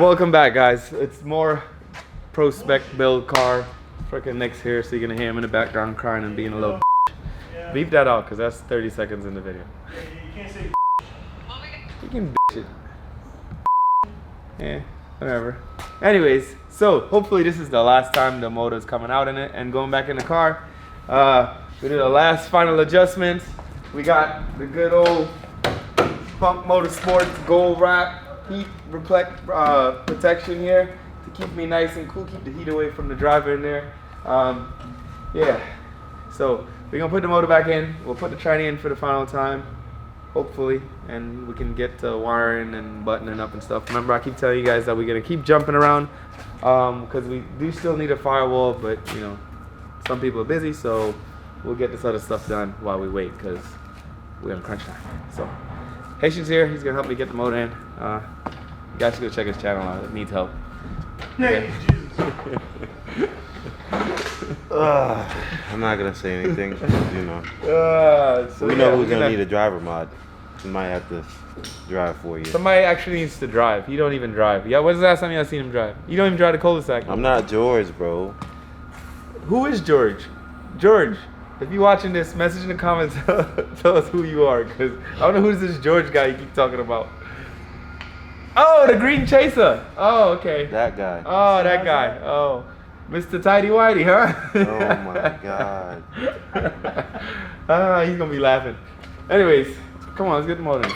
welcome back, guys. It's more Prospec build car. Freaking Nick's here, so you're gonna hear him in the background crying and being a little yeah. Beep that out, because that's 30 seconds in the video. You can't say You can it. Yeah, whatever. Anyways, so hopefully this is the last time the motor's coming out in it and going back in the car. We did the last final adjustments. We got the good old Pump Motorsports gold wrap heat protection here to keep me nice and cool, keep the heat away from the driver in there. Yeah, so we're gonna put the motor back in. We'll put the tranny in for the final time, hopefully, and we can get to wiring and buttoning up and stuff. Remember, I keep telling you guys that we're gonna keep jumping around because we do still need a firewall, but you know, some people are busy, so we'll get this other stuff done while we wait because we're on crunch time. So Haitian's here. He's gonna help me get the motor in. You guys should go check his channel out. It needs help. hey, I'm not gonna say anything, you know. So we know who's gonna need a driver mod. We might have to drive for you. Somebody actually needs to drive. He don't even drive. Yeah, when's the last time you seen him drive? You don't even drive the cul-de-sac. I'm not George, bro. Who is George? George, if you're watching this, message in the comments. Tell us who you are, because I don't know who's this George guy you keep talking about. Oh, the green chaser. Oh, okay. That guy. Oh, that guy. Oh, Mr. Tidy Whitey, huh? Oh my God. He's gonna be laughing. Anyways, come on, let's get the motor in.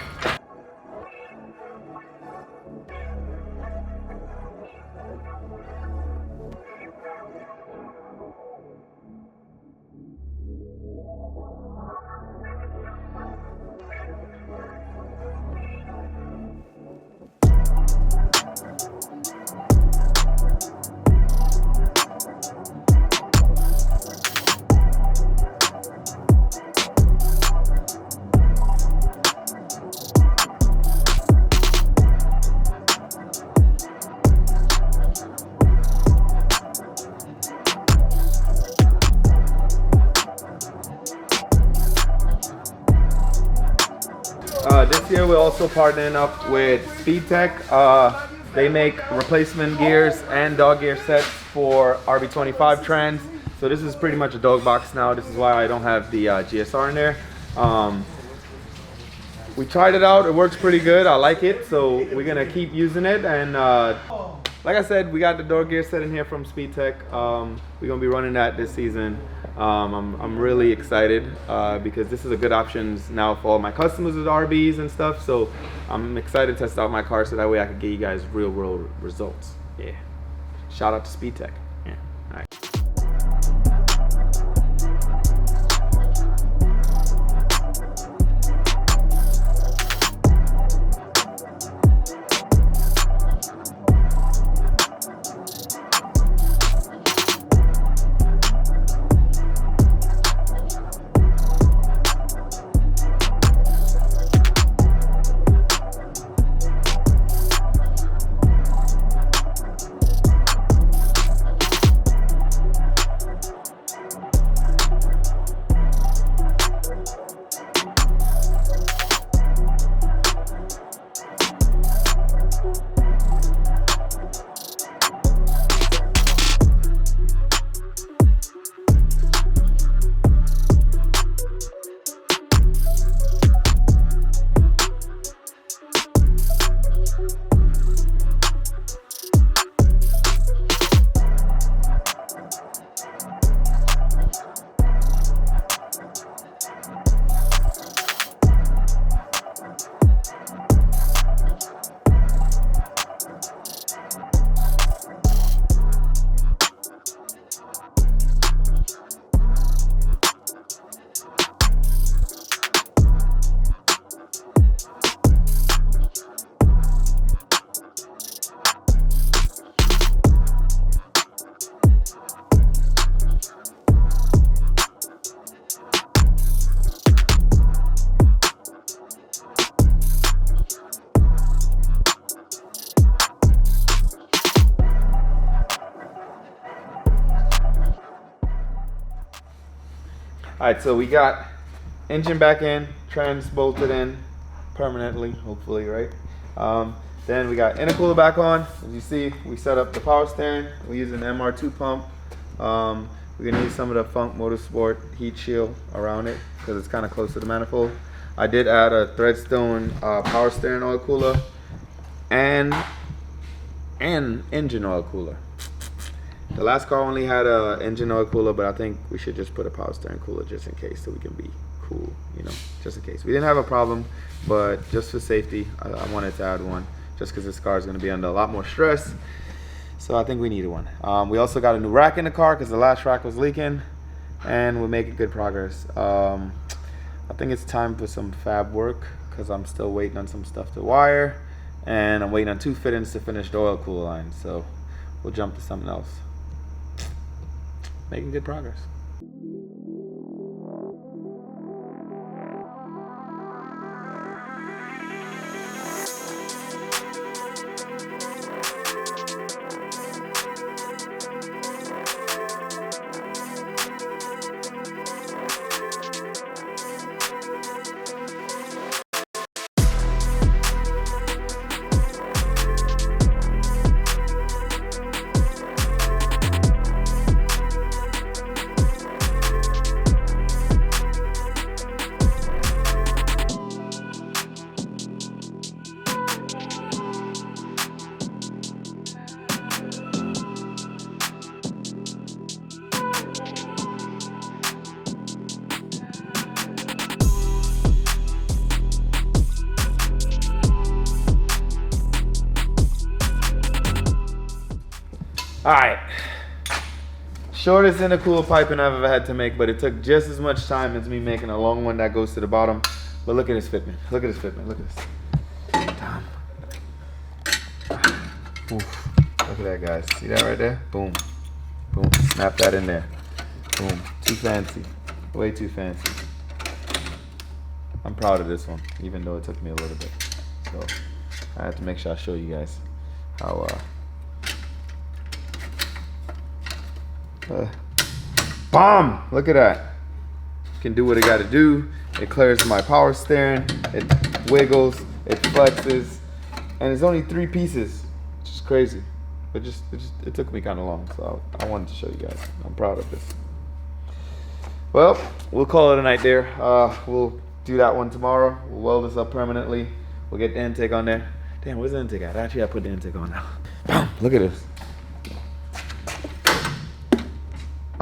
This year we're also partnering up with SpeedTech. They make replacement gears and dog gear sets for RB25 trans. So this is pretty much a dog box now. This is why I don't have the GSR in there. We tried it out. It works pretty good. I like it. So we're gonna keep using it. And like I said, we got the dog gear set in here from SpeedTech. We're gonna be running that this season. I'm really excited because this is a good option now for all my customers with RBs and stuff. So I'm excited to test out my car so that way I can get you guys real world results. Yeah. Shout out to SpeedTech. Yeah. All right. All right, so we got engine back in, trans bolted in permanently, hopefully, right? Then we got intercooler back on. As you see, we set up the power steering. We're using the MR2 pump. We're gonna use some of the Funk Motorsport heat shield around it because it's kind of close to the manifold. I did add a Threadstone power steering oil cooler and engine oil cooler. The last car only had a engine oil cooler, but I think we should just put a power steering cooler just in case, so we can be cool, you know, just in case. We didn't have a problem, but just for safety, I wanted to add one, just because this car is going to be under a lot more stress. So I think we needed one. We also got a new rack in the car because the last rack was leaking, and we're making good progress. I think it's time for some fab work because I'm still waiting on some stuff to wire, and I'm waiting on 2 fittings to finish the oil cooler line. So we'll jump to something else. Making good progress. Alright, shortest intercooler piping I've ever had to make, but it took just as much time as me making a long one that goes to the bottom. But look at this fitment, look at this fitment, look at this. Damn. Oof. Look at that, guys, see that right there? Boom, boom, snap that in there. Boom, too fancy, way too fancy. I'm proud of this one, even though it took me a little bit. So I have to make sure I show you guys how bomb! Look at that. Can do what it got to do. It clears my power steering. It wiggles. It flexes, and it's only 3 pieces, which is crazy. But it took me kind of long, so I wanted to show you guys. I'm proud of this. Well, we'll call it a night there. We'll do that one tomorrow. We'll weld this up permanently. We'll get the intake on there. Damn, where's the intake at? Actually, I put the intake on now. Look at this.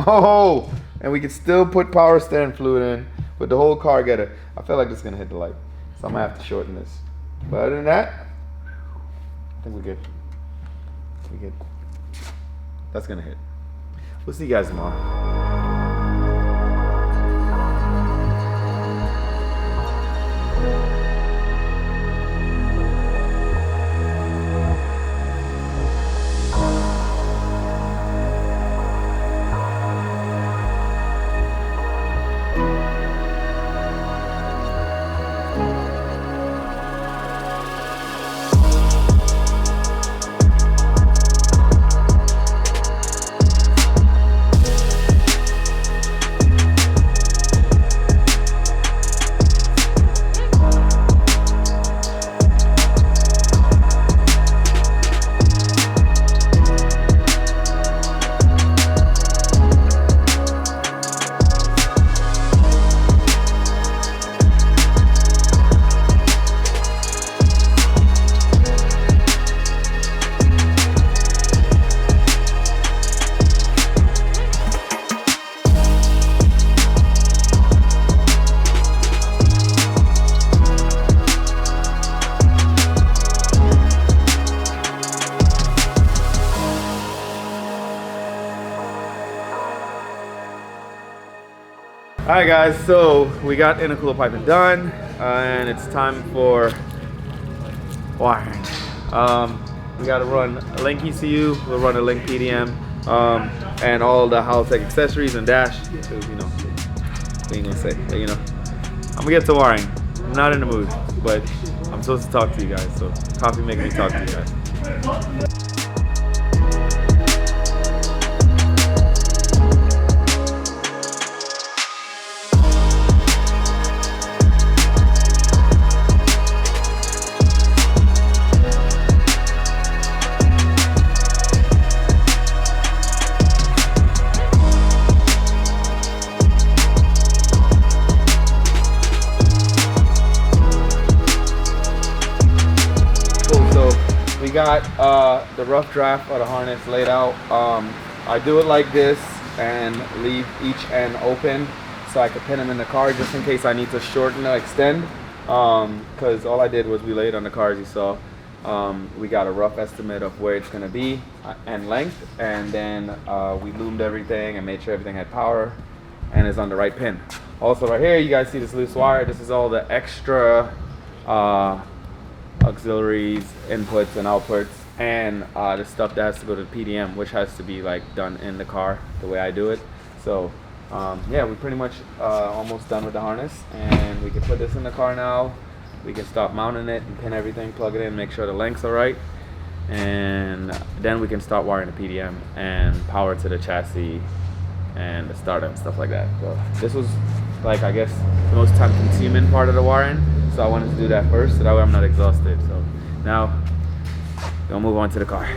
Oh, and we can still put power steering fluid in, but the whole car get it. I feel like this is gonna hit the light, so I'm gonna have to shorten this. But other than that, I think we're good. We're good. That's gonna hit. We'll see you guys tomorrow. Alright guys, so we got intercooler piping done, and it's time for wiring. We got to run a Link ECU, we'll run a Link PDM, and all the Haltech accessories and dash. So, you know, what you gonna say? But, you know, I'm gonna get to wiring. I'm not in the mood, but I'm supposed to talk to you guys, so coffee making me talk to you guys. we got the rough draft of the harness laid out. I do it like this and leave each end open so I can pin them in the car just in case I need to shorten or extend. Because all I did was we laid on the car, as you saw. We got a rough estimate of where it's going to be and length, and then we loomed everything and made sure everything had power and is on the right pin. Also right here you guys see this loose wire. This is all the extra auxiliaries, inputs and outputs, and the stuff that has to go to the PDM, which has to be like done in the car the way I do it. So yeah, we're pretty much almost done with the harness, and we can put this in the car now. We can start mounting it and pin everything, plug it in, make sure the lengths are right, and then we can start wiring the PDM and power to the chassis and the starter and stuff like that. So this was like, I guess, the most time consuming part of the wiring, so I wanted to do that first so that way I'm not exhausted. So now we'll move on to the car.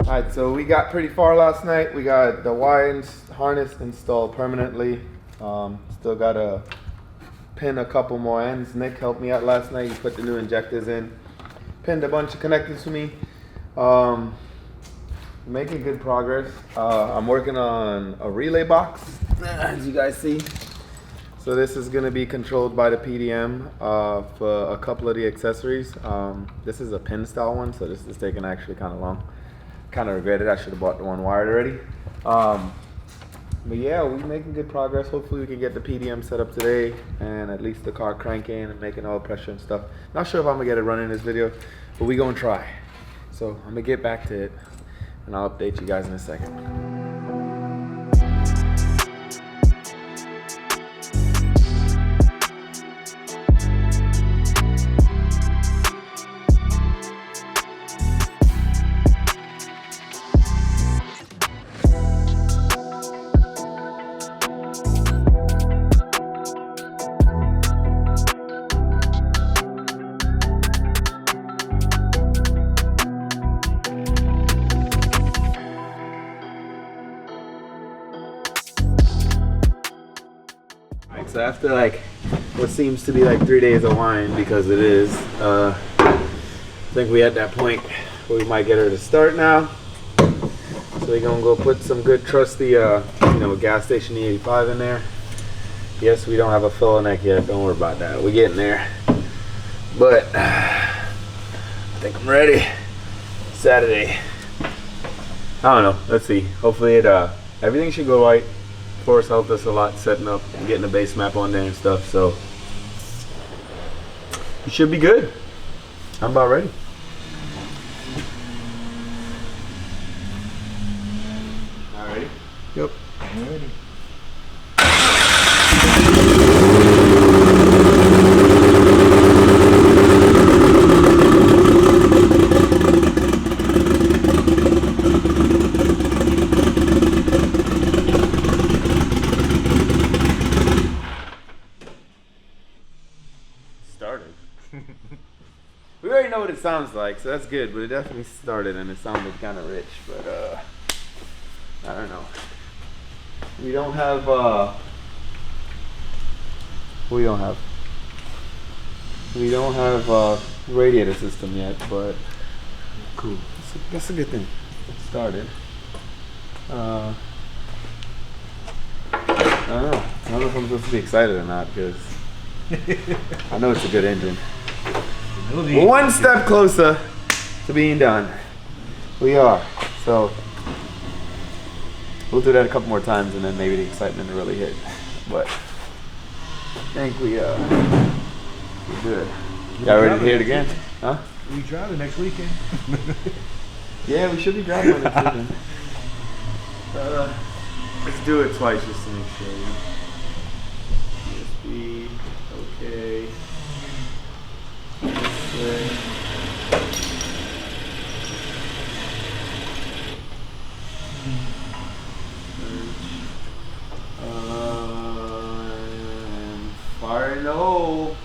Alright, so we got pretty far last night. We got the wires harness installed permanently. Still got to pin a couple more ends. Nick helped me out last night. He put the new injectors in. Pinned a bunch of connectors for me. Making good progress. I'm working on a relay box, as you guys see. So this is going to be controlled by the PDM for a couple of the accessories. This is a pin style one, so this is taking actually kind of long. Kind of regret it. I should have bought the one wired already. But yeah, we're making good progress. Hopefully we can get the PDM set up today and at least the car cranking and making oil pressure and stuff. Not sure if I'm gonna get it running in this video, but we're gonna try. So I'm gonna get back to it and I'll update you guys in a second. So after like what seems to be like 3 days of wine, because it is, I think we at that point where we might get her to start now. So we're gonna go put some good trusty, gas station E85 in there. Yes, we don't have a filler neck yet. Don't worry about that. We're getting there. But I think I'm ready. Saturday. I don't know. Let's see. Hopefully everything should go right. Forrest helped us a lot setting up and getting the base map on there and stuff, so it should be good. I'm about ready. All ready? Yep. I'm ready. Started. know what it sounds like, so that's good. But it definitely started, and it sounded kind of rich. But I don't know. We don't have. We don't have. We don't have radiator system yet, but cool. That's a good thing. It started. I don't know. I don't know if I'm supposed to be excited or not because I know it's a good engine. One step closer to being done. We are. So we'll do that a couple more times and then maybe the excitement will really hit. But I think we're good. Y'all ready to hear it again? Huh? We drive it next weekend. Yeah, we should be driving next weekend. Let's do it twice just to make sure. USB, okay. Fire in the hole.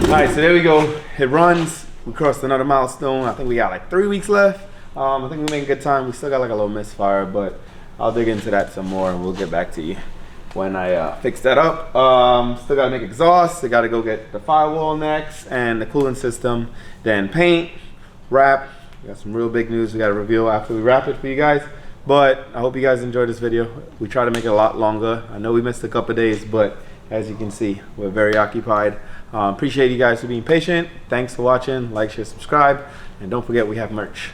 Alright, so there we go. It runs. We crossed another milestone. I think we got like 3 weeks left. I think we're making good time. We still got like a little misfire, but I'll dig into that some more and we'll get back to you when I fix that up. Still gotta make exhaust. I gotta go get the firewall next and the cooling system. Then paint, wrap. We got some real big news we gotta reveal after we wrap it for you guys. But I hope you guys enjoyed this video. We try to make it a lot longer. I know we missed a couple days, but as you can see, we're very occupied. Appreciate you guys for being patient. Thanks for watching. Like, share, subscribe. And don't forget we have merch.